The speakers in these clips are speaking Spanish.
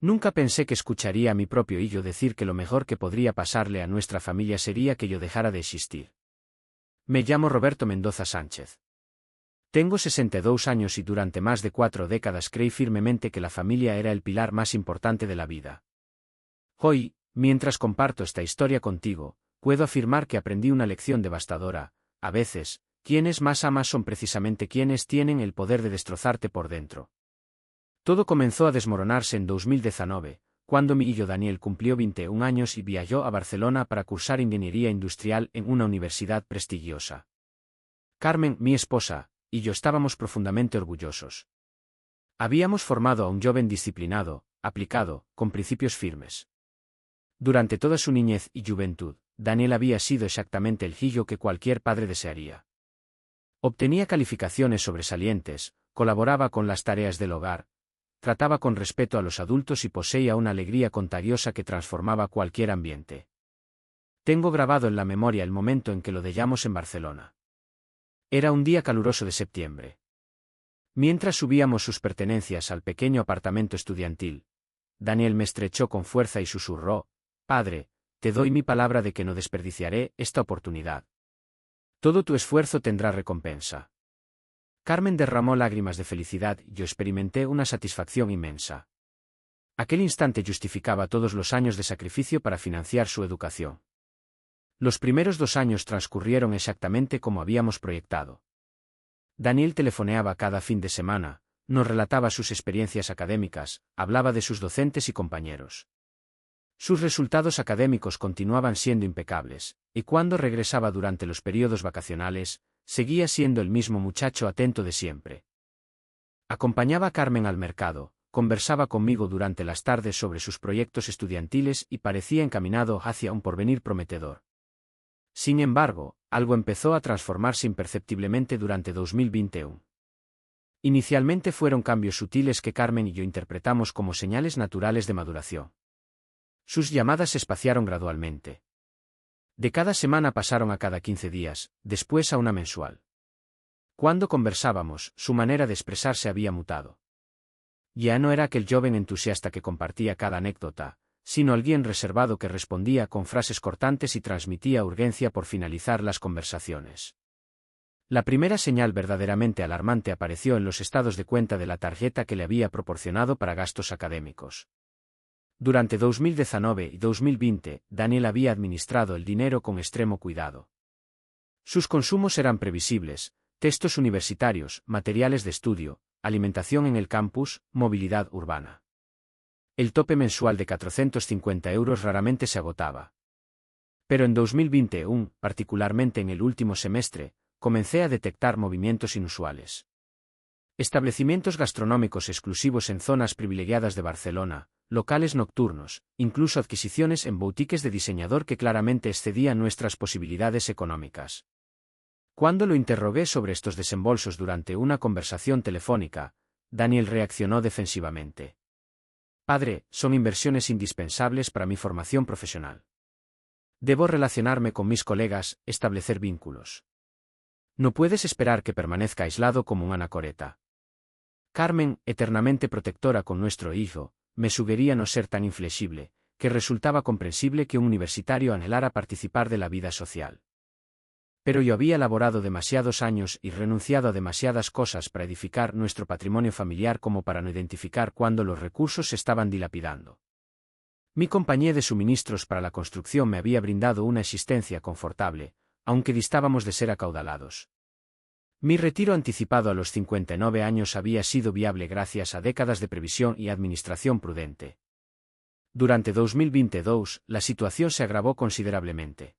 Nunca pensé que escucharía a mi propio hijo decir que lo mejor que podría pasarle a nuestra familia sería que yo dejara de existir. Me llamo Roberto Mendoza Sánchez. Tengo 62 años y durante más de 4 décadas creí firmemente que la familia era el pilar más importante de la vida. Hoy, mientras comparto esta historia contigo, puedo afirmar que aprendí una lección devastadora. A veces, quienes más amas son precisamente quienes tienen el poder de destrozarte por dentro. Todo comenzó a desmoronarse en 2019, cuando mi hijo Daniel cumplió 21 años y viajó a Barcelona para cursar ingeniería industrial en una universidad prestigiosa. Carmen, mi esposa, y yo estábamos profundamente orgullosos. Habíamos formado a un joven disciplinado, aplicado, con principios firmes. Durante toda su niñez y juventud, Daniel había sido exactamente el hijo que cualquier padre desearía. Obtenía calificaciones sobresalientes, colaboraba con las tareas del hogar, trataba con respeto a los adultos y poseía una alegría contagiosa que transformaba cualquier ambiente. Tengo grabado en la memoria el momento en que lo dejamos en Barcelona. Era un día caluroso de septiembre. Mientras subíamos sus pertenencias al pequeño apartamento estudiantil, Daniel me estrechó con fuerza y susurró: «Padre, te doy mi palabra de que no desperdiciaré esta oportunidad. Todo tu esfuerzo tendrá recompensa». Carmen derramó lágrimas de felicidad y yo experimenté una satisfacción inmensa. Aquel instante justificaba todos los años de sacrificio para financiar su educación. Los primeros 2 años transcurrieron exactamente como habíamos proyectado. Daniel telefoneaba cada fin de semana, nos relataba sus experiencias académicas, hablaba de sus docentes y compañeros. Sus resultados académicos continuaban siendo impecables, y cuando regresaba durante los periodos vacacionales, seguía siendo el mismo muchacho atento de siempre. Acompañaba a Carmen al mercado, conversaba conmigo durante las tardes sobre sus proyectos estudiantiles y parecía encaminado hacia un porvenir prometedor. Sin embargo, algo empezó a transformarse imperceptiblemente durante 2021. Inicialmente fueron cambios sutiles que Carmen y yo interpretamos como señales naturales de maduración. Sus llamadas se espaciaron gradualmente. De cada semana pasaron a cada 15 días, después a una mensual. Cuando conversábamos, su manera de expresarse había mutado. Ya no era aquel joven entusiasta que compartía cada anécdota, sino alguien reservado que respondía con frases cortantes y transmitía urgencia por finalizar las conversaciones. La primera señal verdaderamente alarmante apareció en los estados de cuenta de la tarjeta que le había proporcionado para gastos académicos. Durante 2019 y 2020, Daniel había administrado el dinero con extremo cuidado. Sus consumos eran previsibles: textos universitarios, materiales de estudio, alimentación en el campus, movilidad urbana. El tope mensual de 450 € raramente se agotaba. Pero en 2021, particularmente en el último semestre, comencé a detectar movimientos inusuales. Establecimientos gastronómicos exclusivos en zonas privilegiadas de Barcelona, locales nocturnos, incluso adquisiciones en boutiques de diseñador que claramente excedían nuestras posibilidades económicas. Cuando lo interrogué sobre estos desembolsos durante una conversación telefónica, Daniel reaccionó defensivamente. «Padre, son inversiones indispensables para mi formación profesional. Debo relacionarme con mis colegas, establecer vínculos. No puedes esperar que permanezca aislado como un anacoreta». Carmen, eternamente protectora con nuestro hijo, me sugería no ser tan inflexible, que resultaba comprensible que un universitario anhelara participar de la vida social. Pero yo había laborado demasiados años y renunciado a demasiadas cosas para edificar nuestro patrimonio familiar como para no identificar cuándo los recursos se estaban dilapidando. Mi compañía de suministros para la construcción me había brindado una existencia confortable, aunque distábamos de ser acaudalados. Mi retiro anticipado a los 59 años había sido viable gracias a décadas de previsión y administración prudente. Durante 2022, la situación se agravó considerablemente.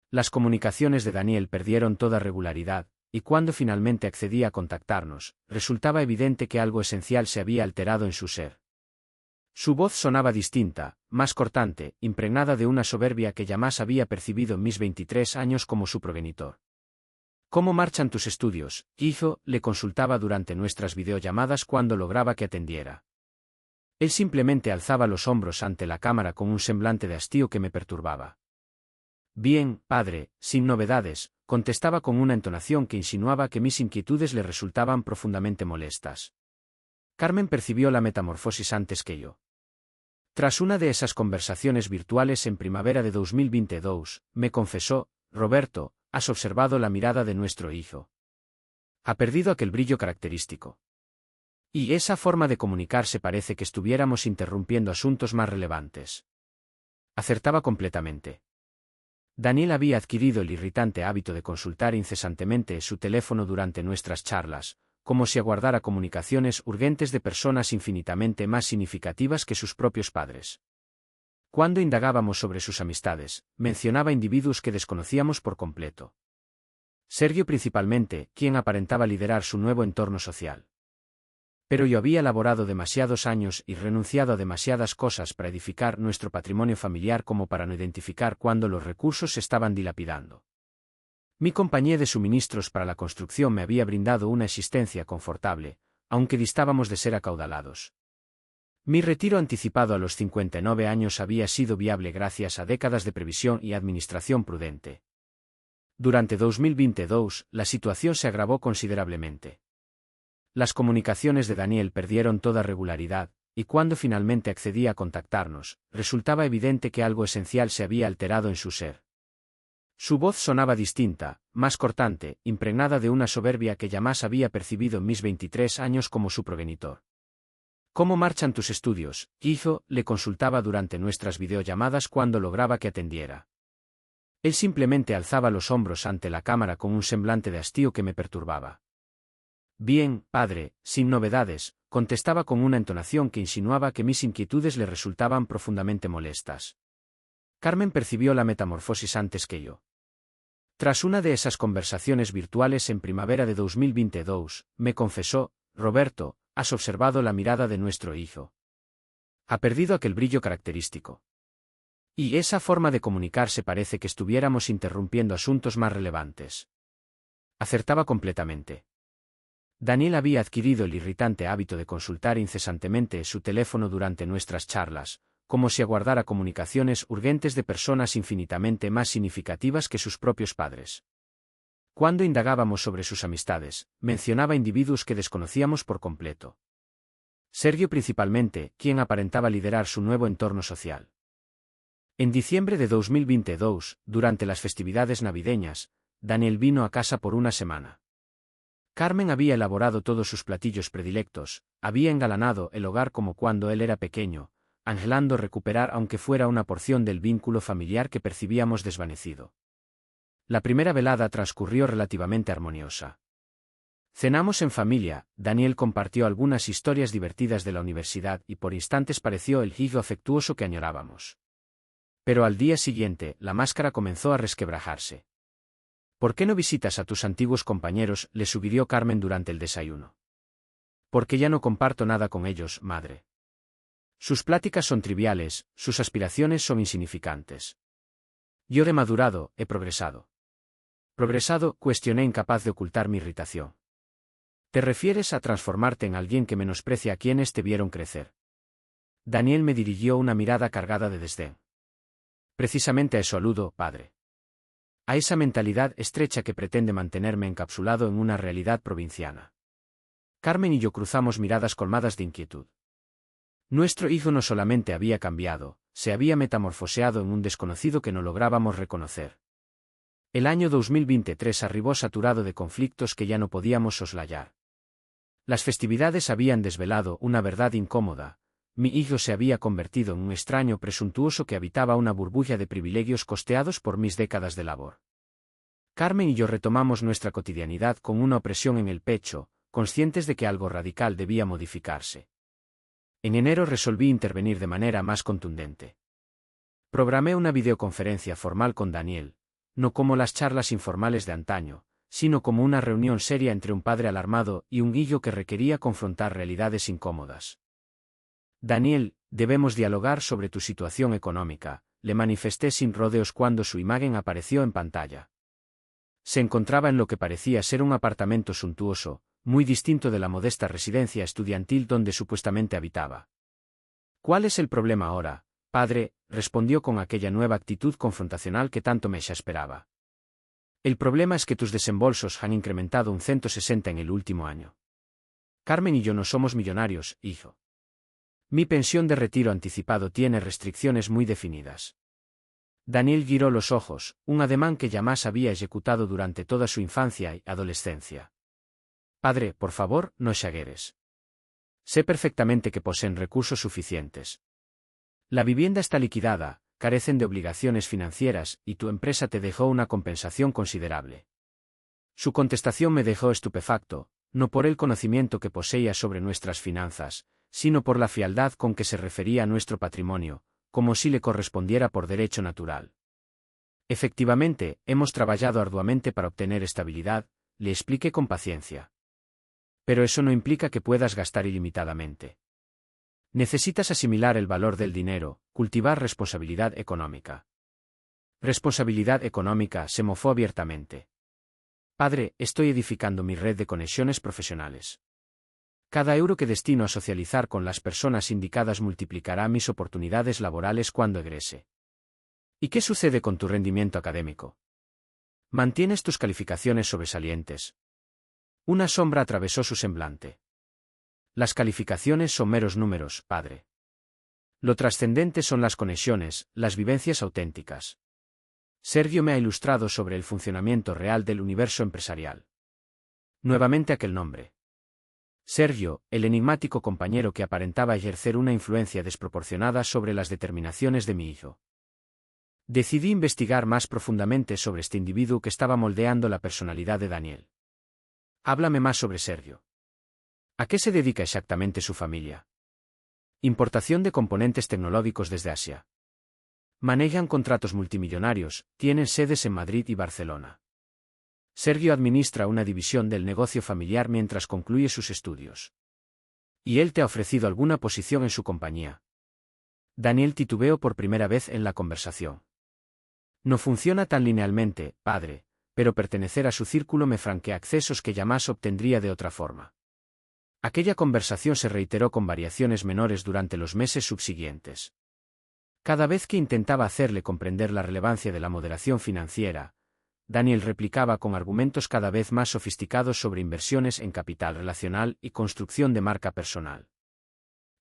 Las comunicaciones de Daniel perdieron toda regularidad, y cuando finalmente accedí a contactarnos, resultaba evidente que algo esencial se había alterado en su ser. Su voz sonaba distinta, más cortante, impregnada de una soberbia que jamás había percibido en mis 23 años como su progenitor. «¿Cómo marchan tus estudios, hijo?», le consultaba durante nuestras videollamadas cuando lograba que atendiera. Él simplemente alzaba los hombros ante la cámara con un semblante de hastío que me perturbaba. «Bien, padre, sin novedades», contestaba con una entonación que insinuaba que mis inquietudes le resultaban profundamente molestas. Carmen percibió la metamorfosis antes que yo. Tras una de esas conversaciones virtuales en primavera de 2022, me confesó: Roberto, has observado la mirada de nuestro hijo. Ha perdido aquel brillo característico. Y esa forma de comunicarse parece que estuviéramos interrumpiendo asuntos más relevantes. Acertaba completamente. Daniel había adquirido el irritante hábito de consultar incesantemente su teléfono durante nuestras charlas, como si aguardara comunicaciones urgentes de personas infinitamente más significativas que sus propios padres. Cuando indagábamos sobre sus amistades, mencionaba individuos que desconocíamos por completo. Sergio principalmente, quien aparentaba liderar su nuevo entorno social. Pero yo había laborado demasiados años y renunciado a demasiadas cosas para edificar nuestro patrimonio familiar como para no identificar cuándo los recursos se estaban dilapidando. Mi compañía de suministros para la construcción me había brindado una existencia confortable, aunque distábamos de ser acaudalados. Mi retiro anticipado a los 59 años había sido viable gracias a décadas de previsión y administración prudente. Durante 2022, la situación se agravó considerablemente. Las comunicaciones de Daniel perdieron toda regularidad, y cuando finalmente accedía a contactarnos, resultaba evidente que algo esencial se había alterado en su ser. Su voz sonaba distinta, más cortante, impregnada de una soberbia que jamás había percibido en mis 23 años como su progenitor. ¿Cómo marchan tus estudios, hijo?, le consultaba durante nuestras videollamadas cuando lograba que atendiera. Él simplemente alzaba los hombros ante la cámara con un semblante de hastío que me perturbaba. Bien, padre, sin novedades, contestaba con una entonación que insinuaba que mis inquietudes le resultaban profundamente molestas. Carmen percibió la metamorfosis antes que yo. Tras una de esas conversaciones virtuales en primavera de 2022, me confesó: Roberto, has observado la mirada de nuestro hijo. Ha perdido aquel brillo característico. Y esa forma de comunicarse parece que estuviéramos interrumpiendo asuntos más relevantes. Acertaba completamente. Daniel había adquirido el irritante hábito de consultar incesantemente su teléfono durante nuestras charlas, como si aguardara comunicaciones urgentes de personas infinitamente más significativas que sus propios padres. Cuando indagábamos sobre sus amistades, mencionaba individuos que desconocíamos por completo. Sergio principalmente, quien aparentaba liderar su nuevo entorno social. En diciembre de 2022, durante las festividades navideñas, Daniel vino a casa por una semana. Carmen había elaborado todos sus platillos predilectos, había engalanado el hogar como cuando él era pequeño, anhelando recuperar aunque fuera una porción del vínculo familiar que percibíamos desvanecido. La primera velada transcurrió relativamente armoniosa. Cenamos en familia, Daniel compartió algunas historias divertidas de la universidad y por instantes pareció el hijo afectuoso que añorábamos. Pero al día siguiente, la máscara comenzó a resquebrajarse. ¿Por qué no visitas a tus antiguos compañeros?, le sugirió Carmen durante el desayuno. Porque ya no comparto nada con ellos, madre. Sus pláticas son triviales, sus aspiraciones son insignificantes. Yo he madurado, he progresado. ¿Progresado?, cuestioné incapaz de ocultar mi irritación. ¿Te refieres a transformarte en alguien que menosprecia a quienes te vieron crecer? Daniel me dirigió una mirada cargada de desdén. Precisamente a eso aludo, padre. A esa mentalidad estrecha que pretende mantenerme encapsulado en una realidad provinciana. Carmen y yo cruzamos miradas colmadas de inquietud. Nuestro hijo no solamente había cambiado, se había metamorfoseado en un desconocido que no lográbamos reconocer. El año 2023 arribó saturado de conflictos que ya no podíamos soslayar. Las festividades habían desvelado una verdad incómoda: mi hijo se había convertido en un extraño presuntuoso que habitaba una burbuja de privilegios costeados por mis décadas de labor. Carmen y yo retomamos nuestra cotidianidad con una opresión en el pecho, conscientes de que algo radical debía modificarse. En enero resolví intervenir de manera más contundente. Programé una videoconferencia formal con Daniel, no como las charlas informales de antaño, sino como una reunión seria entre un padre alarmado y un hijo que requería confrontar realidades incómodas. Daniel, debemos dialogar sobre tu situación económica, le manifesté sin rodeos cuando su imagen apareció en pantalla. Se encontraba en lo que parecía ser un apartamento suntuoso, muy distinto de la modesta residencia estudiantil donde supuestamente habitaba. ¿Cuál es el problema ahora, padre?, respondió con aquella nueva actitud confrontacional que tanto me exasperaba. El problema es que tus desembolsos han incrementado un 160 en el último año. Carmen y yo no somos millonarios, hijo. Mi pensión de retiro anticipado tiene restricciones muy definidas. Daniel giró los ojos, un ademán que jamás había ejecutado durante toda su infancia y adolescencia. Padre, por favor, no exageres. Sé perfectamente que poseen recursos suficientes. La vivienda está liquidada, carecen de obligaciones financieras, y tu empresa te dejó una compensación considerable. Su contestación me dejó estupefacto, no por el conocimiento que poseía sobre nuestras finanzas, sino por la frialdad con que se refería a nuestro patrimonio, como si le correspondiera por derecho natural. Efectivamente, hemos trabajado arduamente para obtener estabilidad, le expliqué con paciencia. Pero eso no implica que puedas gastar ilimitadamente. Necesitas asimilar el valor del dinero, cultivar responsabilidad económica. Responsabilidad económica, se mofó abiertamente. Padre, estoy edificando mi red de conexiones profesionales. Cada euro que destino a socializar con las personas indicadas multiplicará mis oportunidades laborales cuando egrese. ¿Y qué sucede con tu rendimiento académico? ¿Mantienes tus calificaciones sobresalientes? Una sombra atravesó su semblante. Las calificaciones son meros números, padre. Lo trascendente son las conexiones, las vivencias auténticas. Sergio me ha ilustrado sobre el funcionamiento real del universo empresarial. Nuevamente aquel nombre. Sergio, el enigmático compañero que aparentaba ejercer una influencia desproporcionada sobre las determinaciones de mi hijo. Decidí investigar más profundamente sobre este individuo que estaba moldeando la personalidad de Daniel. Háblame más sobre Sergio. ¿A qué se dedica exactamente su familia? Importación de componentes tecnológicos desde Asia. Manejan contratos multimillonarios, tienen sedes en Madrid y Barcelona. Sergio administra una división del negocio familiar mientras concluye sus estudios. ¿Y él te ha ofrecido alguna posición en su compañía? Daniel titubeó por primera vez en la conversación. No funciona tan linealmente, padre, pero pertenecer a su círculo me franquea accesos que jamás obtendría de otra forma. Aquella conversación se reiteró con variaciones menores durante los meses subsiguientes. Cada vez que intentaba hacerle comprender la relevancia de la moderación financiera, Daniel replicaba con argumentos cada vez más sofisticados sobre inversiones en capital relacional y construcción de marca personal.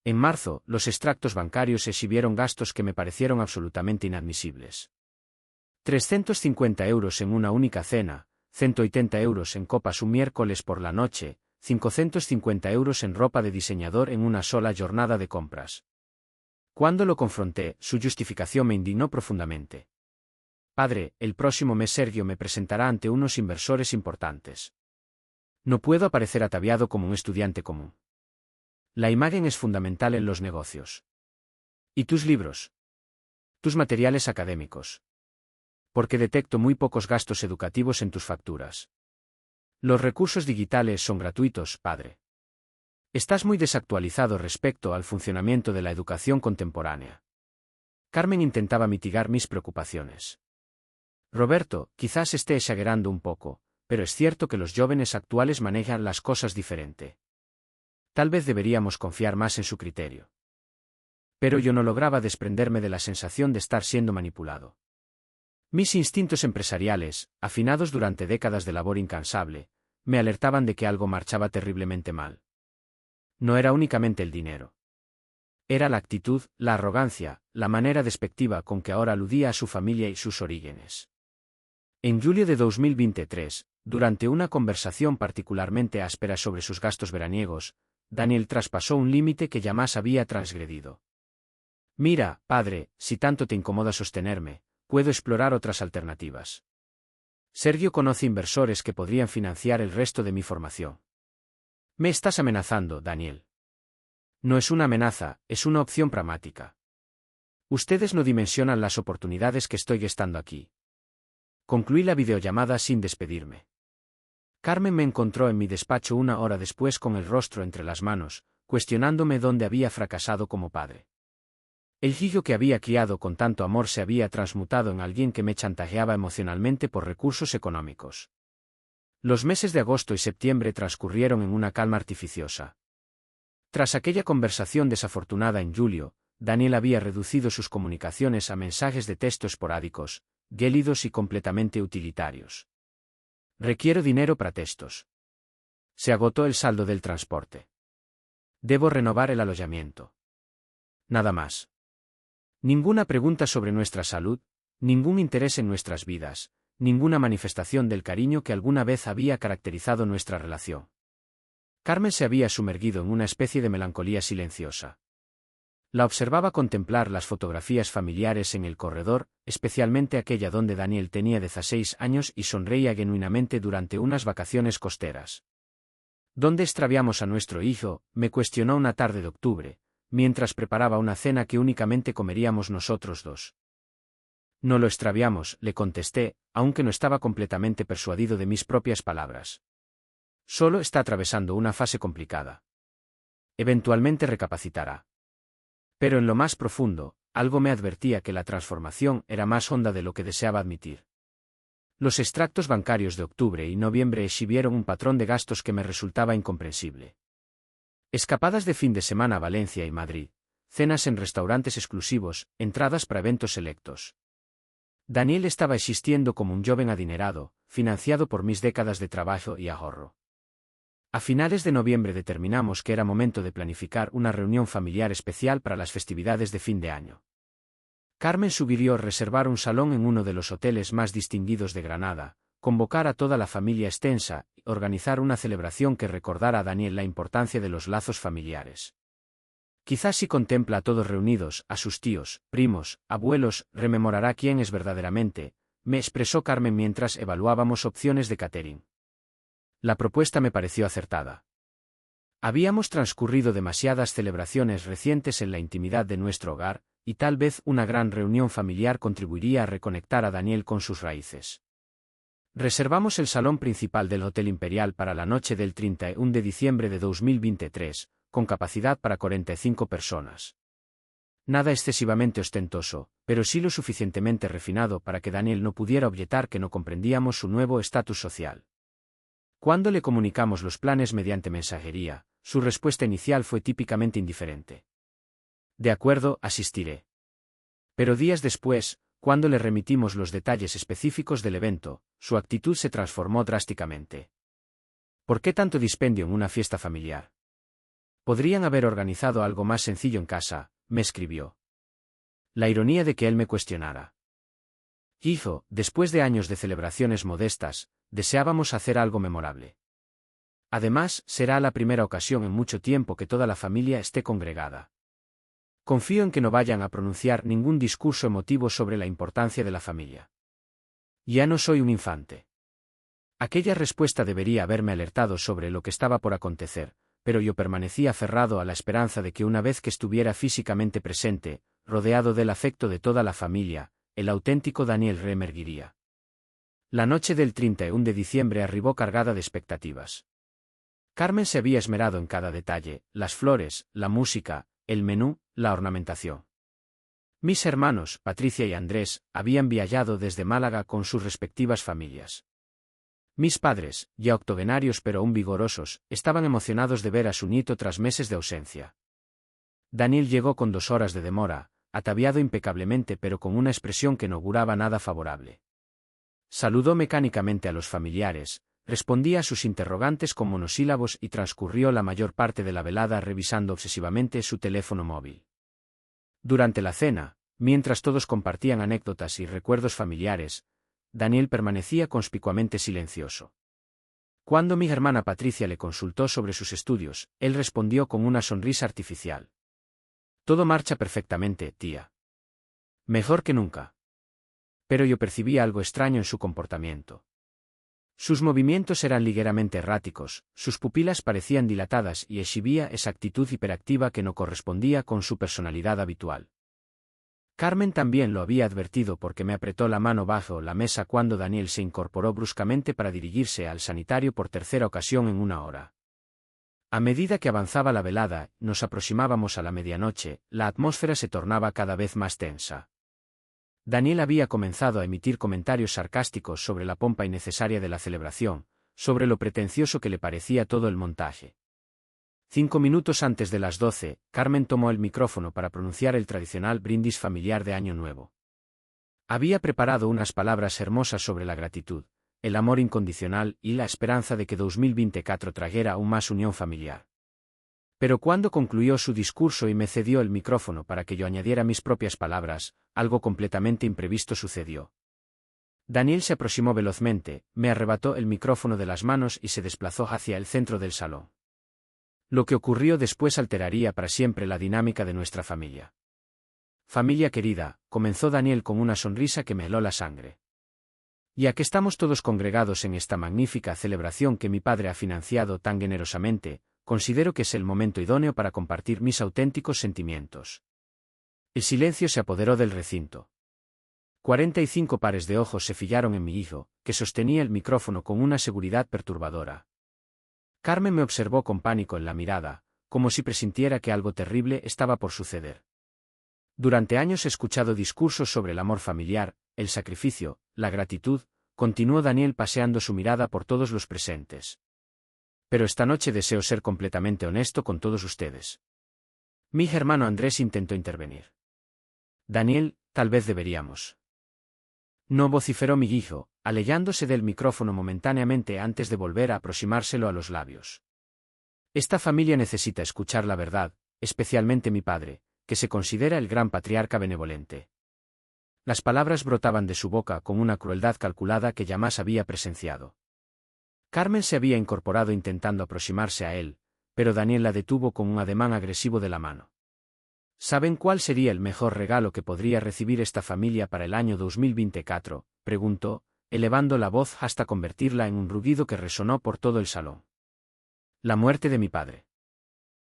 En marzo, los extractos bancarios exhibieron gastos que me parecieron absolutamente inadmisibles. 350 euros en una única cena, 180 euros en copas un miércoles por la noche, 550 euros en ropa de diseñador en una sola jornada de compras. Cuando lo confronté, su justificación me indignó profundamente. Padre, el próximo mes Sergio me presentará ante unos inversores importantes. No puedo aparecer ataviado como un estudiante común. La imagen es fundamental en los negocios. ¿Y tus libros? Tus materiales académicos. Porque detecto muy pocos gastos educativos en tus facturas. Los recursos digitales son gratuitos, padre. Estás muy desactualizado respecto al funcionamiento de la educación contemporánea. Carmen intentaba mitigar mis preocupaciones. Roberto, quizás esté exagerando un poco, pero es cierto que los jóvenes actuales manejan las cosas diferente. Tal vez deberíamos confiar más en su criterio. Pero yo no lograba desprenderme de la sensación de estar siendo manipulado. Mis instintos empresariales, afinados durante décadas de labor incansable, me alertaban de que algo marchaba terriblemente mal. No era únicamente el dinero. Era la actitud, la arrogancia, la manera despectiva con que ahora aludía a su familia y sus orígenes. En julio de 2023, durante una conversación particularmente áspera sobre sus gastos veraniegos, Daniel traspasó un límite que jamás había transgredido. Mira, padre, si tanto te incomoda sostenerme, puedo explorar otras alternativas. Sergio conoce inversores que podrían financiar el resto de mi formación. Me estás amenazando, Daniel. No es una amenaza, es una opción pragmática. Ustedes no dimensionan las oportunidades que estoy gestando aquí. Concluí la videollamada sin despedirme. Carmen me encontró en mi despacho una hora después con el rostro entre las manos, cuestionándome dónde había fracasado como padre. El hijo que había criado con tanto amor se había transmutado en alguien que me chantajeaba emocionalmente por recursos económicos. Los meses de agosto y septiembre transcurrieron en una calma artificiosa. Tras aquella conversación desafortunada en julio, Daniel había reducido sus comunicaciones a mensajes de texto esporádicos, gélidos y completamente utilitarios. Requiero dinero para textos. Se agotó el saldo del transporte. Debo renovar el alojamiento. Nada más. Ninguna pregunta sobre nuestra salud, ningún interés en nuestras vidas, ninguna manifestación del cariño que alguna vez había caracterizado nuestra relación. Carmen se había sumergido en una especie de melancolía silenciosa. La observaba contemplar las fotografías familiares en el corredor, especialmente aquella donde Daniel tenía 16 años y sonreía genuinamente durante unas vacaciones costeras. ¿Dónde extraviamos a nuestro hijo?, me cuestionó una tarde de octubre, mientras preparaba una cena que únicamente comeríamos nosotros dos. No lo extraviamos, le contesté, aunque no estaba completamente persuadido de mis propias palabras. Solo está atravesando una fase complicada. Eventualmente recapacitará. Pero en lo más profundo, algo me advertía que la transformación era más honda de lo que deseaba admitir. Los extractos bancarios de octubre y noviembre exhibieron un patrón de gastos que me resultaba incomprensible. Escapadas de fin de semana a Valencia y Madrid, cenas en restaurantes exclusivos, entradas para eventos selectos. Daniel estaba existiendo como un joven adinerado, financiado por mis décadas de trabajo y ahorro. A finales de noviembre determinamos que era momento de planificar una reunión familiar especial para las festividades de fin de año. Carmen sugirió reservar un salón en uno de los hoteles más distinguidos de Granada, convocar a toda la familia extensa y organizar una celebración que recordara a Daniel la importancia de los lazos familiares. Quizás si contempla a todos reunidos, a sus tíos, primos, abuelos, rememorará quién es verdaderamente, me expresó Carmen mientras evaluábamos opciones de catering. La propuesta me pareció acertada. Habíamos transcurrido demasiadas celebraciones recientes en la intimidad de nuestro hogar, y tal vez una gran reunión familiar contribuiría a reconectar a Daniel con sus raíces. Reservamos el salón principal del Hotel Imperial para la noche del 31 de diciembre de 2023, con capacidad para 45 personas. Nada excesivamente ostentoso, pero sí lo suficientemente refinado para que Daniel no pudiera objetar que no comprendíamos su nuevo estatus social. Cuando le comunicamos los planes mediante mensajería, su respuesta inicial fue típicamente indiferente. De acuerdo, asistiré. Pero días después, cuando le remitimos los detalles específicos del evento, su actitud se transformó drásticamente. ¿Por qué tanto dispendio en una fiesta familiar? Podrían haber organizado algo más sencillo en casa, me escribió. La ironía de que él me cuestionara. Hijo, después de años de celebraciones modestas, deseábamos hacer algo memorable. Además, será la primera ocasión en mucho tiempo que toda la familia esté congregada. Confío en que no vayan a pronunciar ningún discurso emotivo sobre la importancia de la familia. Ya no soy un infante. Aquella respuesta debería haberme alertado sobre lo que estaba por acontecer, pero yo permanecía aferrado a la esperanza de que una vez que estuviera físicamente presente, rodeado del afecto de toda la familia, el auténtico Daniel reemergiría. La noche del 31 de diciembre arribó cargada de expectativas. Carmen se había esmerado en cada detalle, las flores, la música, el menú, la ornamentación. Mis hermanos, Patricia y Andrés, habían viajado desde Málaga con sus respectivas familias. Mis padres, ya octogenarios pero aún vigorosos, estaban emocionados de ver a su nieto tras meses de ausencia. Daniel llegó con 2 horas de demora, ataviado impecablemente pero con una expresión que no auguraba nada favorable. Saludó mecánicamente a los familiares, respondía a sus interrogantes con monosílabos y transcurrió la mayor parte de la velada revisando obsesivamente su teléfono móvil. Durante la cena, mientras todos compartían anécdotas y recuerdos familiares, Daniel permanecía conspicuamente silencioso. Cuando mi hermana Patricia le consultó sobre sus estudios, él respondió con una sonrisa artificial. Todo marcha perfectamente, tía. Mejor que nunca. Pero yo percibía algo extraño en su comportamiento. Sus movimientos eran ligeramente erráticos, sus pupilas parecían dilatadas y exhibía esa actitud hiperactiva que no correspondía con su personalidad habitual. Carmen también lo había advertido porque me apretó la mano bajo la mesa cuando Daniel se incorporó bruscamente para dirigirse al sanitario por 3ª ocasión en 1 hora. A medida que avanzaba la velada, nos aproximábamos a la medianoche, la atmósfera se tornaba cada vez más tensa. Daniel había comenzado a emitir comentarios sarcásticos sobre la pompa innecesaria de la celebración, sobre lo pretencioso que le parecía todo el montaje. 5 minutos antes de las 12, Carmen tomó el micrófono para pronunciar el tradicional brindis familiar de Año Nuevo. Había preparado unas palabras hermosas sobre la gratitud, el amor incondicional y la esperanza de que 2024 trajera aún más unión familiar. Pero cuando concluyó su discurso y me cedió el micrófono para que yo añadiera mis propias palabras, algo completamente imprevisto sucedió. Daniel se aproximó velozmente, me arrebató el micrófono de las manos y se desplazó hacia el centro del salón. Lo que ocurrió después alteraría para siempre la dinámica de nuestra familia. Familia querida, comenzó Daniel con una sonrisa que me heló la sangre. Ya que estamos todos congregados en esta magnífica celebración que mi padre ha financiado tan generosamente, considero que es el momento idóneo para compartir mis auténticos sentimientos. El silencio se apoderó del recinto. 45 pares de ojos se fijaron en mi hijo, que sostenía el micrófono con una seguridad perturbadora. Carmen me observó con pánico en la mirada, como si presintiera que algo terrible estaba por suceder. Durante años he escuchado discursos sobre el amor familiar, el sacrificio, la gratitud, continuó Daniel paseando su mirada por todos los presentes. Pero esta noche deseo ser completamente honesto con todos ustedes. Mi hermano Andrés intentó intervenir. Daniel, tal vez deberíamos. No, vociferó mi hijo, alejándose del micrófono momentáneamente antes de volver a aproximárselo a los labios. Esta familia necesita escuchar la verdad, especialmente mi padre, que se considera el gran patriarca benevolente. Las palabras brotaban de su boca con una crueldad calculada que jamás había presenciado. Carmen se había incorporado intentando aproximarse a él, pero Daniel la detuvo con un ademán agresivo de la mano. ¿Saben cuál sería el mejor regalo que podría recibir esta familia para el año 2024? Preguntó, elevando la voz hasta convertirla en un rugido que resonó por todo el salón. La muerte de mi padre.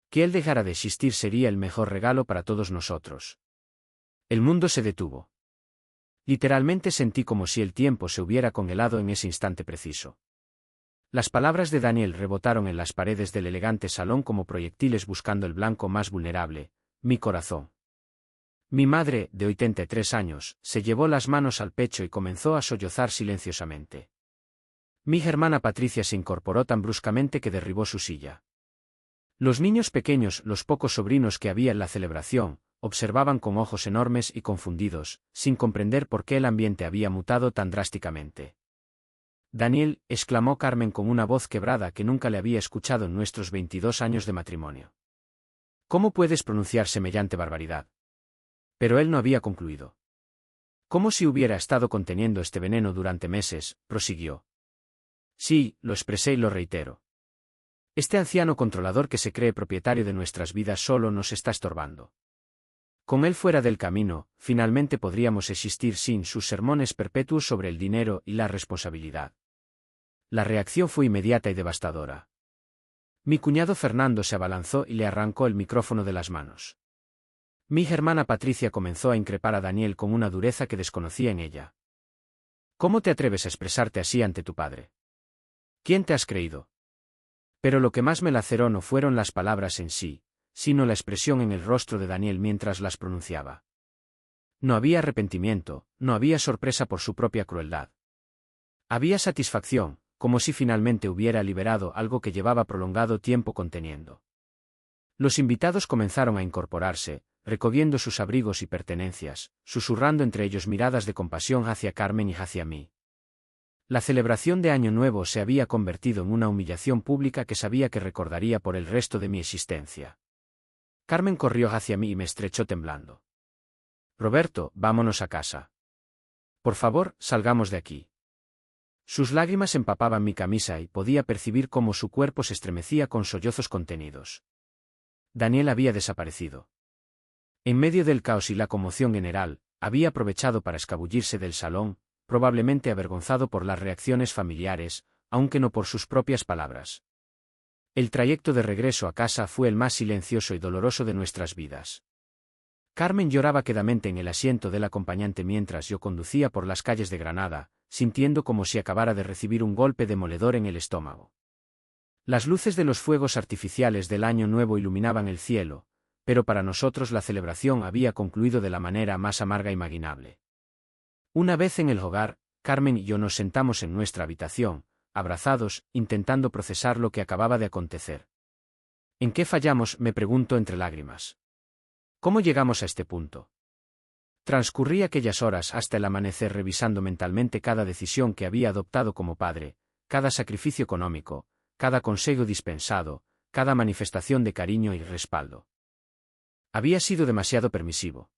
Que él dejara de existir sería el mejor regalo para todos nosotros. El mundo se detuvo. Literalmente sentí como si el tiempo se hubiera congelado en ese instante preciso. Las palabras de Daniel rebotaron en las paredes del elegante salón como proyectiles buscando el blanco más vulnerable, mi corazón. Mi madre, de 83 años, se llevó las manos al pecho y comenzó a sollozar silenciosamente. Mi hermana Patricia se incorporó tan bruscamente que derribó su silla. Los niños pequeños, los pocos sobrinos que había en la celebración, observaban con ojos enormes y confundidos, sin comprender por qué el ambiente había mutado tan drásticamente. Daniel, exclamó Carmen con una voz quebrada que nunca le había escuchado en nuestros 22 años de matrimonio. ¿Cómo puedes pronunciar semejante barbaridad? Pero él no había concluido. Como si hubiera estado conteniendo este veneno durante meses, prosiguió. Sí, lo expresé y lo reitero. Este anciano controlador que se cree propietario de nuestras vidas solo nos está estorbando. Con él fuera del camino, finalmente podríamos existir sin sus sermones perpetuos sobre el dinero y la responsabilidad. La reacción fue inmediata y devastadora. Mi cuñado Fernando se abalanzó y le arrancó el micrófono de las manos. Mi hermana Patricia comenzó a increpar a Daniel con una dureza que desconocía en ella. ¿Cómo te atreves a expresarte así ante tu padre? ¿Quién te has creído? Pero lo que más me laceró no fueron las palabras en sí, sino la expresión en el rostro de Daniel mientras las pronunciaba. No había arrepentimiento, no había sorpresa por su propia crueldad. Había satisfacción, como si finalmente hubiera liberado algo que llevaba prolongado tiempo conteniendo. Los invitados comenzaron a incorporarse, recogiendo sus abrigos y pertenencias, susurrando entre ellos miradas de compasión hacia Carmen y hacia mí. La celebración de Año Nuevo se había convertido en una humillación pública que sabía que recordaría por el resto de mi existencia. Carmen corrió hacia mí y me estrechó temblando. Roberto, vámonos a casa. Por favor, salgamos de aquí. Sus lágrimas empapaban mi camisa y podía percibir cómo su cuerpo se estremecía con sollozos contenidos. Daniel había desaparecido. En medio del caos y la conmoción general, había aprovechado para escabullirse del salón, probablemente avergonzado por las reacciones familiares, aunque no por sus propias palabras. El trayecto de regreso a casa fue el más silencioso y doloroso de nuestras vidas. Carmen lloraba quedamente en el asiento del acompañante mientras yo conducía por las calles de Granada, sintiendo como si acabara de recibir un golpe demoledor en el estómago. Las luces de los fuegos artificiales del Año Nuevo iluminaban el cielo, pero para nosotros la celebración había concluido de la manera más amarga imaginable. Una vez en el hogar, Carmen y yo nos sentamos en nuestra habitación, abrazados, intentando procesar lo que acababa de acontecer. ¿En qué fallamos?, me pregunto entre lágrimas. ¿Cómo llegamos a este punto? Transcurrí aquellas horas hasta el amanecer revisando mentalmente cada decisión que había adoptado como padre, cada sacrificio económico, cada consejo dispensado, cada manifestación de cariño y respaldo. Había sido demasiado permisivo.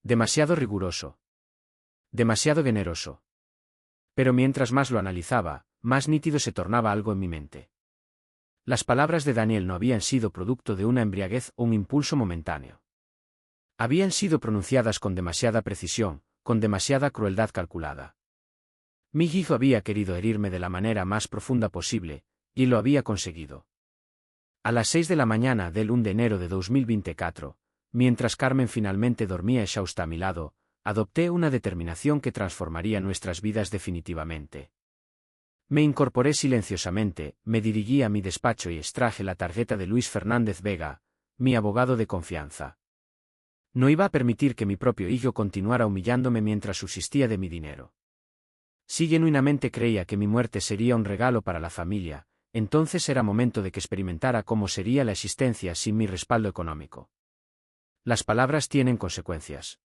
Demasiado riguroso. Demasiado generoso. Pero mientras más lo analizaba, más nítido se tornaba algo en mi mente. Las palabras de Daniel no habían sido producto de una embriaguez o un impulso momentáneo. Habían sido pronunciadas con demasiada precisión, con demasiada crueldad calculada. Mi hijo había querido herirme de la manera más profunda posible, y lo había conseguido. A las 6 de la mañana del 1 de enero de 2024, mientras Carmen finalmente dormía exhausta a mi lado, adopté una determinación que transformaría nuestras vidas definitivamente. Me incorporé silenciosamente, me dirigí a mi despacho y extraje la tarjeta de Luis Fernández Vega, mi abogado de confianza. No iba a permitir que mi propio hijo continuara humillándome mientras subsistía de mi dinero. Si genuinamente creía que mi muerte sería un regalo para la familia, entonces era momento de que experimentara cómo sería la existencia sin mi respaldo económico. Las palabras tienen consecuencias.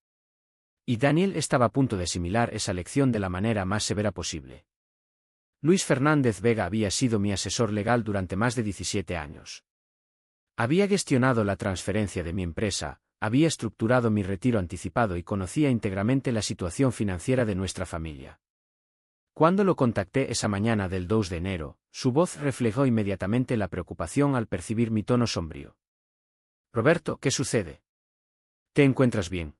Y Daniel estaba a punto de asimilar esa lección de la manera más severa posible. Luis Fernández Vega había sido mi asesor legal durante más de 17 años. Había gestionado la transferencia de mi empresa, había estructurado mi retiro anticipado y conocía íntegramente la situación financiera de nuestra familia. Cuando lo contacté esa mañana del 2 de enero, su voz reflejó inmediatamente la preocupación al percibir mi tono sombrío. «Roberto, ¿qué sucede? ¿Te encuentras bien?»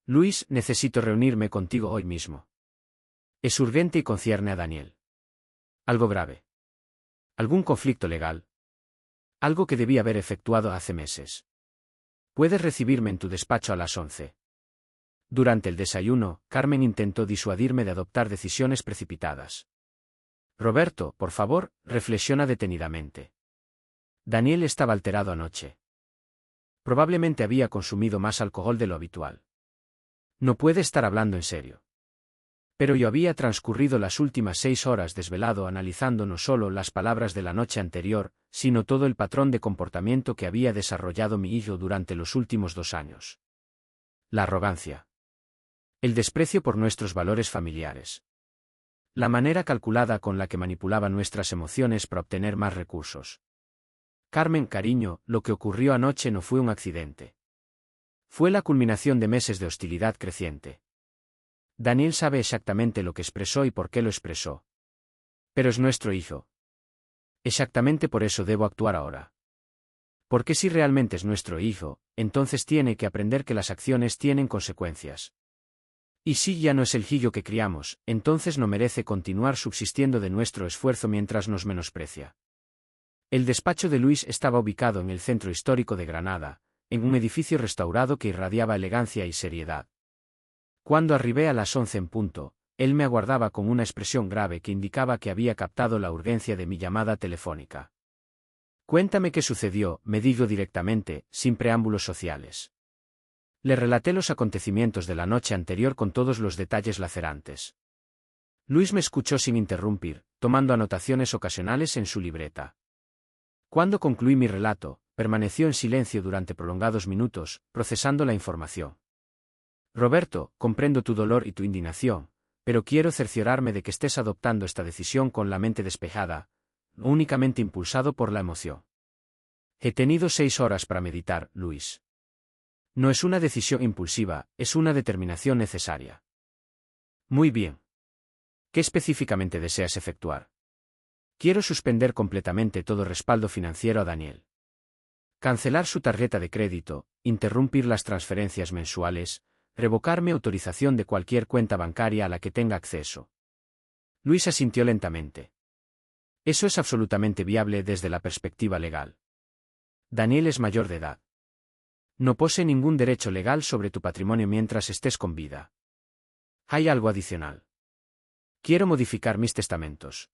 «Luis, necesito reunirme contigo hoy mismo. Es urgente y concierne a Daniel. Algo grave. ¿Algún conflicto legal? Algo que debí haber efectuado hace meses. Puedes recibirme en tu despacho a las 11. Durante el desayuno, Carmen intentó disuadirme de adoptar decisiones precipitadas. «Roberto, por favor, reflexiona detenidamente. Daniel estaba alterado anoche. Probablemente había consumido más alcohol de lo habitual. No puede estar hablando en serio». Pero yo había transcurrido las últimas 6 horas desvelado analizando no solo las palabras de la noche anterior, sino todo el patrón de comportamiento que había desarrollado mi hijo durante los últimos 2 años. La arrogancia. El desprecio por nuestros valores familiares. La manera calculada con la que manipulaba nuestras emociones para obtener más recursos. Carmen, cariño, lo que ocurrió anoche no fue un accidente. Fue la culminación de meses de hostilidad creciente. Daniel sabe exactamente lo que expresó y por qué lo expresó. Pero es nuestro hijo. Exactamente por eso debo actuar ahora. Porque si realmente es nuestro hijo, entonces tiene que aprender que las acciones tienen consecuencias. Y si ya no es el hijo que criamos, entonces no merece continuar subsistiendo de nuestro esfuerzo mientras nos menosprecia. El despacho de Luis estaba ubicado en el centro histórico de Granada, en un edificio restaurado que irradiaba elegancia y seriedad. Cuando arribé a las 11 en punto, él me aguardaba con una expresión grave que indicaba que había captado la urgencia de mi llamada telefónica. «Cuéntame qué sucedió», me dijo directamente, sin preámbulos sociales. Le relaté los acontecimientos de la noche anterior con todos los detalles lacerantes. Luis me escuchó sin interrumpir, tomando anotaciones ocasionales en su libreta. Cuando concluí mi relato, permaneció en silencio durante prolongados minutos, procesando la información. «Roberto, comprendo tu dolor y tu indignación, pero quiero cerciorarme de que estés adoptando esta decisión con la mente despejada, no únicamente impulsado por la emoción. He tenido 6 horas para meditar, Luis. No es una decisión impulsiva, es una determinación necesaria». «Muy bien. ¿Qué específicamente deseas efectuar?» «Quiero suspender completamente todo respaldo financiero a Daniel. Cancelar su tarjeta de crédito, interrumpir las transferencias mensuales, revocar mi autorización de cualquier cuenta bancaria a la que tenga acceso». Luis asintió lentamente. «Eso es absolutamente viable desde la perspectiva legal. Daniel es mayor de edad. No posee ningún derecho legal sobre tu patrimonio mientras estés con vida. Hay algo adicional. Quiero modificar mis testamentos.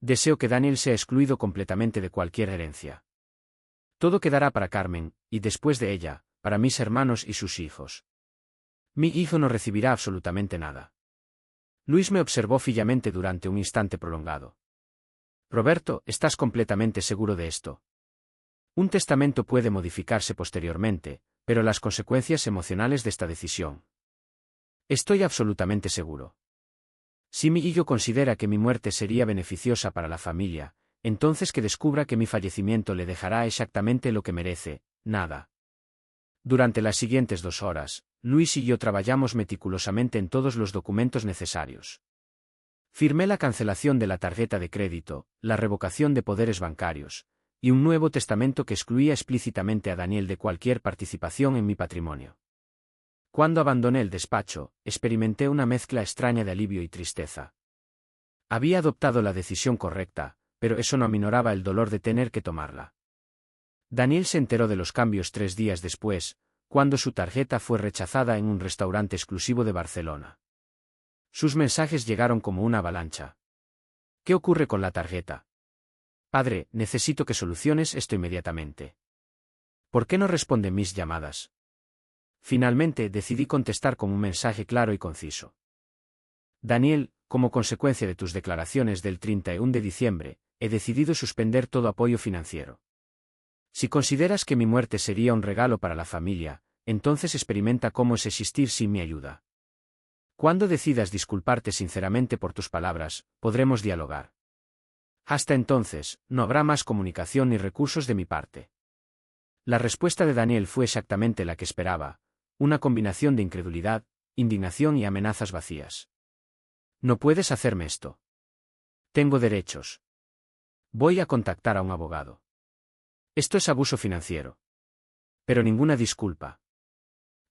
Deseo que Daniel sea excluido completamente de cualquier herencia. Todo quedará para Carmen, y después de ella, para mis hermanos y sus hijos. Mi hijo no recibirá absolutamente nada». Luis me observó fijamente durante un instante prolongado. «Roberto, ¿estás completamente seguro de esto? Un testamento puede modificarse posteriormente, pero las consecuencias emocionales de esta decisión. Estoy absolutamente seguro. Si mi hijo considera que mi muerte sería beneficiosa para la familia, entonces que descubra que mi fallecimiento le dejará exactamente lo que merece, nada. Durante las siguientes 2 horas, Luis y yo trabajamos meticulosamente en todos los documentos necesarios. Firmé la cancelación de la tarjeta de crédito, la revocación de poderes bancarios, y un nuevo testamento que excluía explícitamente a Daniel de cualquier participación en mi patrimonio. Cuando abandoné el despacho, experimenté una mezcla extraña de alivio y tristeza. Había adoptado la decisión correcta, pero eso no aminoraba el dolor de tener que tomarla. Daniel se enteró de los cambios 3 días después, cuando su tarjeta fue rechazada en un restaurante exclusivo de Barcelona. Sus mensajes llegaron como una avalancha. ¿Qué ocurre con la tarjeta? Padre, necesito que soluciones esto inmediatamente. ¿Por qué no responde mis llamadas? Finalmente decidí contestar con un mensaje claro y conciso. Daniel, como consecuencia de tus declaraciones del 31 de diciembre, he decidido suspender todo apoyo financiero. Si consideras que mi muerte sería un regalo para la familia, entonces experimenta cómo es existir sin mi ayuda. Cuando decidas disculparte sinceramente por tus palabras, podremos dialogar. Hasta entonces, no habrá más comunicación ni recursos de mi parte. La respuesta de Daniel fue exactamente la que esperaba, una combinación de incredulidad, indignación y amenazas vacías. No puedes hacerme esto. Tengo derechos. Voy a contactar a un abogado. Esto es abuso financiero. Pero ninguna disculpa.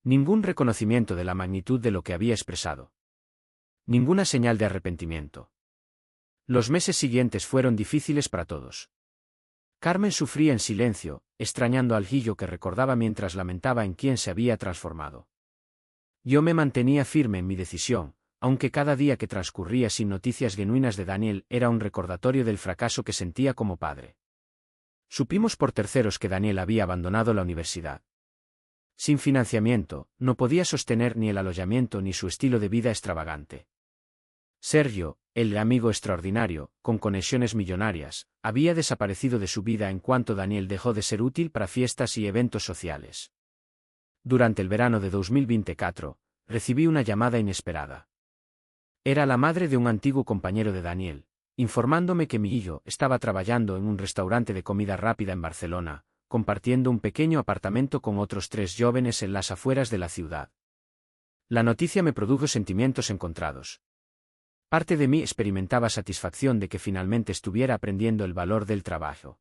Ningún reconocimiento de la magnitud de lo que había expresado. Ninguna señal de arrepentimiento. Los meses siguientes fueron difíciles para todos. Carmen sufría en silencio, extrañando al Guillo que recordaba mientras lamentaba en quién se había transformado. Yo me mantenía firme en mi decisión, aunque cada día que transcurría sin noticias genuinas de Daniel era un recordatorio del fracaso que sentía como padre. Supimos por terceros que Daniel había abandonado la universidad. Sin financiamiento, no podía sostener ni el alojamiento ni su estilo de vida extravagante. Sergio, el amigo extraordinario, con conexiones millonarias, había desaparecido de su vida en cuanto Daniel dejó de ser útil para fiestas y eventos sociales. Durante el verano de 2024, recibí una llamada inesperada. Era la madre de un antiguo compañero de Daniel, informándome que mi hijo estaba trabajando en un restaurante de comida rápida en Barcelona, compartiendo un pequeño apartamento con otros 3 jóvenes en las afueras de la ciudad. La noticia me produjo sentimientos encontrados. Parte de mí experimentaba satisfacción de que finalmente estuviera aprendiendo el valor del trabajo.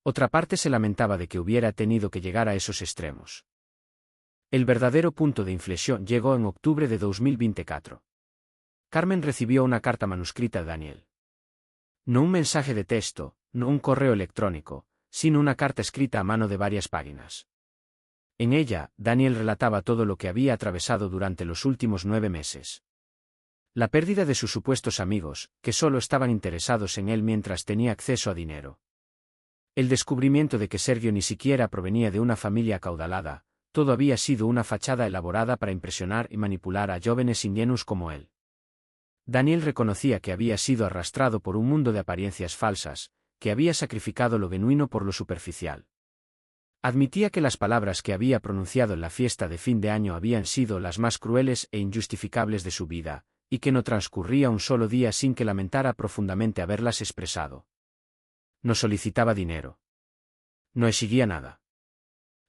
Otra parte se lamentaba de que hubiera tenido que llegar a esos extremos. El verdadero punto de inflexión llegó en octubre de 2024. Carmen recibió una carta manuscrita de Daniel. No un mensaje de texto, no un correo electrónico, sino una carta escrita a mano de varias páginas. En ella, Daniel relataba todo lo que había atravesado durante los últimos 9 meses. La pérdida de sus supuestos amigos, que solo estaban interesados en él mientras tenía acceso a dinero. El descubrimiento de que Sergio ni siquiera provenía de una familia acaudalada, todo había sido una fachada elaborada para impresionar y manipular a jóvenes ingenuos como él. Daniel reconocía que había sido arrastrado por un mundo de apariencias falsas, que había sacrificado lo genuino por lo superficial. Admitía que las palabras que había pronunciado en la fiesta de fin de año habían sido las más crueles e injustificables de su vida, y que no transcurría un solo día sin que lamentara profundamente haberlas expresado. No solicitaba dinero. No exigía nada.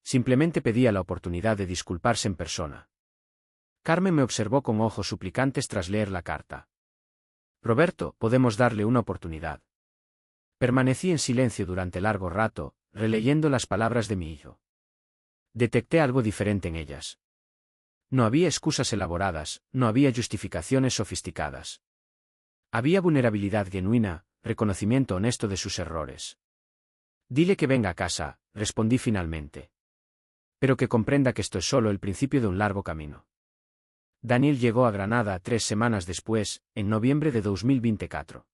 Simplemente pedía la oportunidad de disculparse en persona. Carmen me observó con ojos suplicantes tras leer la carta. Roberto, podemos darle una oportunidad. Permanecí en silencio durante largo rato, releyendo las palabras de mi hijo. Detecté algo diferente en ellas. No había excusas elaboradas, no había justificaciones sofisticadas. Había vulnerabilidad genuina, reconocimiento honesto de sus errores. Dile que venga a casa, respondí finalmente. Pero que comprenda que esto es solo el principio de un largo camino. Daniel llegó a Granada 3 semanas después, en noviembre de 2024.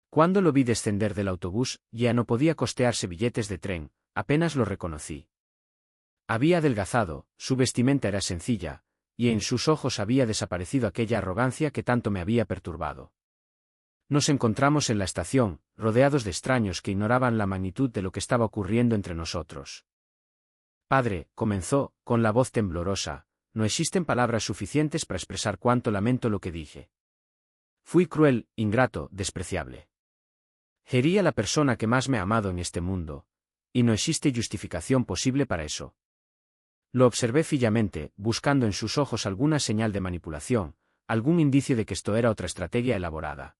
Cuando lo vi descender del autobús, ya no podía costearse billetes de tren, apenas lo reconocí. Había adelgazado, su vestimenta era sencilla, y en sus ojos había desaparecido aquella arrogancia que tanto me había perturbado. Nos encontramos en la estación, rodeados de extraños que ignoraban la magnitud de lo que estaba ocurriendo entre nosotros. Padre, comenzó, con la voz temblorosa, no existen palabras suficientes para expresar cuánto lamento lo que dije. Fui cruel, ingrato, despreciable. Sería la persona que más me ha amado en este mundo, y no existe justificación posible para eso. Lo observé fijamente, buscando en sus ojos alguna señal de manipulación, algún indicio de que esto era otra estrategia elaborada.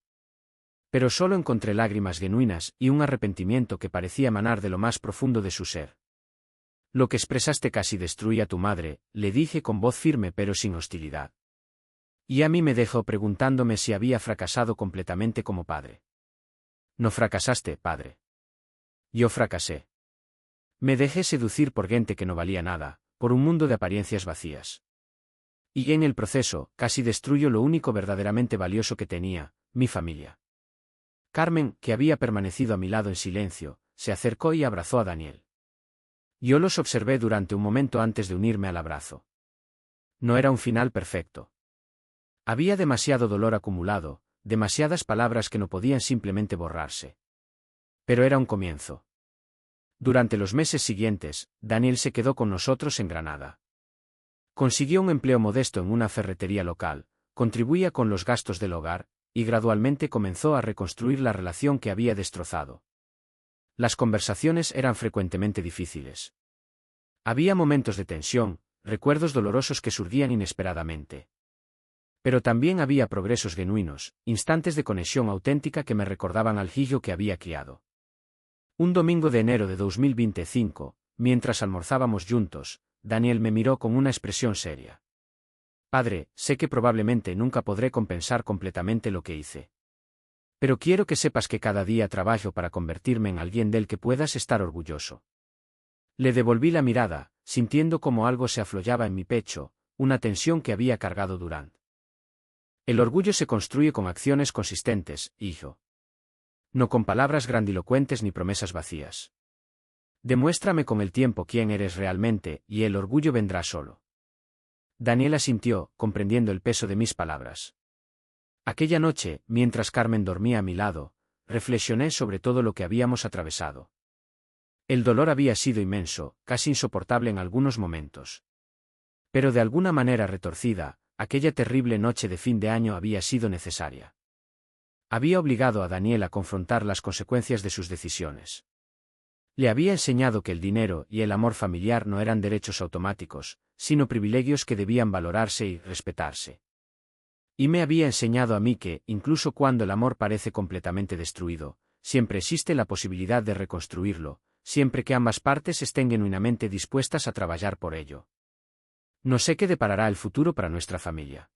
Pero solo encontré lágrimas genuinas y un arrepentimiento que parecía emanar de lo más profundo de su ser. Lo que expresaste casi destruía a tu madre, le dije con voz firme pero sin hostilidad. Y a mí me dejó preguntándome si había fracasado completamente como padre. No fracasaste, padre. Yo fracasé. Me dejé seducir por gente que no valía nada, por un mundo de apariencias vacías. Y en el proceso, casi destruyo lo único verdaderamente valioso que tenía, mi familia. Carmen, que había permanecido a mi lado en silencio, se acercó y abrazó a Daniel. Yo los observé durante un momento antes de unirme al abrazo. No era un final perfecto. Había demasiado dolor acumulado, demasiadas palabras que no podían simplemente borrarse. Pero era un comienzo. Durante los meses siguientes, Daniel se quedó con nosotros en Granada. Consiguió un empleo modesto en una ferretería local, contribuía con los gastos del hogar, y gradualmente comenzó a reconstruir la relación que había destrozado. Las conversaciones eran frecuentemente difíciles. Había momentos de tensión, recuerdos dolorosos que surgían inesperadamente. Pero también había progresos genuinos, instantes de conexión auténtica que me recordaban al hijo que había criado. Un domingo de enero de 2025, mientras almorzábamos juntos, Daniel me miró con una expresión seria. Padre, sé que probablemente nunca podré compensar completamente lo que hice. Pero quiero que sepas que cada día trabajo para convertirme en alguien del que puedas estar orgulloso. Le devolví la mirada, sintiendo como algo se aflojaba en mi pecho, una tensión que había cargado durante. El orgullo se construye con acciones consistentes, hijo. No con palabras grandilocuentes ni promesas vacías. Demuéstrame con el tiempo quién eres realmente, y el orgullo vendrá solo. Daniel asintió, comprendiendo el peso de mis palabras. Aquella noche, mientras Carmen dormía a mi lado, reflexioné sobre todo lo que habíamos atravesado. El dolor había sido inmenso, casi insoportable en algunos momentos. Pero de alguna manera retorcida, aquella terrible noche de fin de año había sido necesaria. Había obligado a Daniel a confrontar las consecuencias de sus decisiones. Le había enseñado que el dinero y el amor familiar no eran derechos automáticos, sino privilegios que debían valorarse y respetarse. Y me había enseñado a mí que, incluso cuando el amor parece completamente destruido, siempre existe la posibilidad de reconstruirlo, siempre que ambas partes estén genuinamente dispuestas a trabajar por ello. No sé qué deparará el futuro para nuestra familia.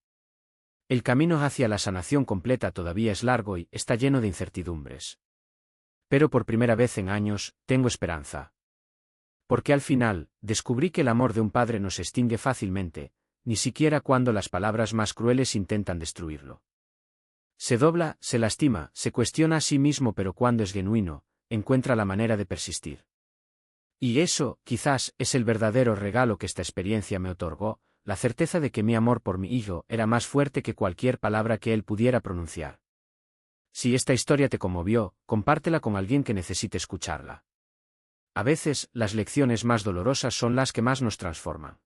El camino hacia la sanación completa todavía es largo y está lleno de incertidumbres. Pero por primera vez en años, tengo esperanza. Porque al final, descubrí que el amor de un padre no se extingue fácilmente, ni siquiera cuando las palabras más crueles intentan destruirlo. Se dobla, se lastima, se cuestiona a sí mismo, pero cuando es genuino, encuentra la manera de persistir. Y eso, quizás, es el verdadero regalo que esta experiencia me otorgó, la certeza de que mi amor por mi hijo era más fuerte que cualquier palabra que él pudiera pronunciar. Si esta historia te conmovió, compártela con alguien que necesite escucharla. A veces, las lecciones más dolorosas son las que más nos transforman.